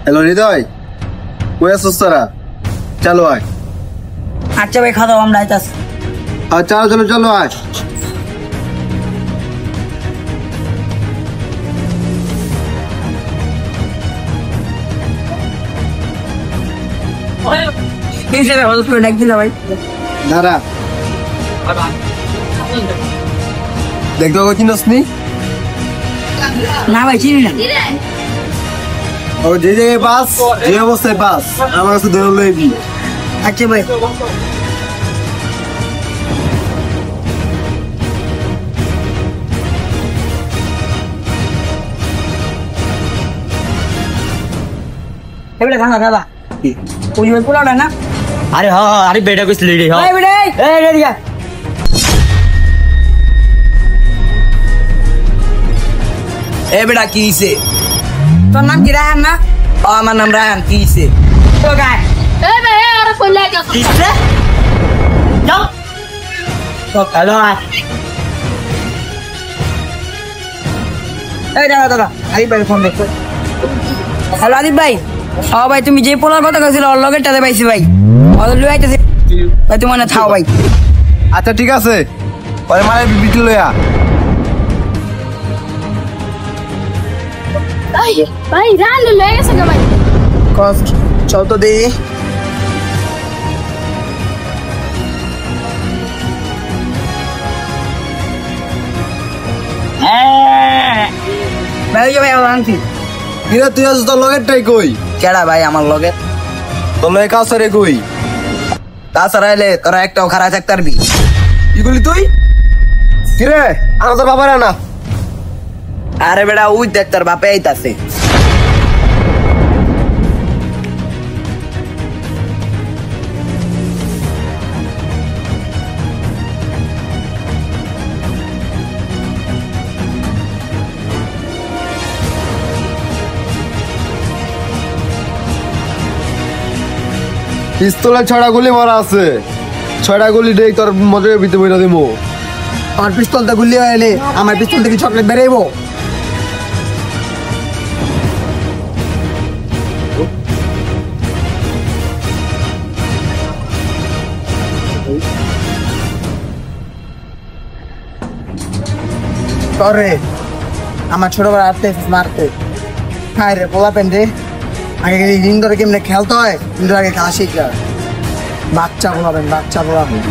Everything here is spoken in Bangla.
হ্যালো হৃদয়, কই আছিস তোরা? চলো আয়। আচ্ছা ভাই, খাওয়া আমরা আইতাছি। চলো চলো চলো আয়। দাঁড়া, দেখতে চিনস নি? না ভাই, চিনি না। ও যে জায়গায় পাস, যে অবস্থায় পাস, আমার কাছে ধরে লইবি। আচ্ছা ভাই। এবারে খানা খাবা ওই পোলাওটা না? আরে হ হ, আরে বেটা কইছিলি রে। এই বেটা, এই রে রিয়া। এ বেটা কি হইছে? তোর নাম কি রায়হান না? ও আমার নাম রায়হান। কি হইছে? তো গায় এই ভাই আর কইলা গেছ কি হইছে? যাও তো হ্যালো। এই দাদা দাদা, আরিফ ভাই ফোন দেখো। হ্যালো আরিফ ভাই। হ্যাঁ ভাই, তুমি যে পোলার কথা কইছিল ওর লগেরটাতে পাইছি ভাই। ওদের লই আইতাছি ভাই, তুমি মনে থাও ভাই। আচ্ছা ঠিক আছে, পরে মারে বিটি লইয়া। ভাই ভাই রান লয়ে গেছে ভাই। কস চল তো দে। ভাই ভাই আমার আনছি। কিরে তুই আছিস, তোর লগেরটাই কই? কেডা ভাই আমার লগে? তোর লগে কাজ রে কই? তাছাড়া এলে তোরা একটাও খারাপ থাকতে পারবি? কি করলি তুই? কিরে আমার তোর বাবার না? আরে বেটা ওই দেখ তোর বাপে আইতাছে। পিস্তলে 6টা গুলি মারা আছে, 6টা গুলি দেই তোর মজা ভিতরে বইরা দিমু। আমার পিস্তলটা গুলি হইলে আমার পিস্তল থেকে চকলেট বেরাইবো। করে আমার ছোট বড় আসতে মারতে খাই রে পোলা পেন রে। আগে রিং ধরে কেমনে খেলতে হয় কিন্তু আগে খেলা শিখলা। বাচ্চা পোলাবেন, বাচ্চা পোলাবেন।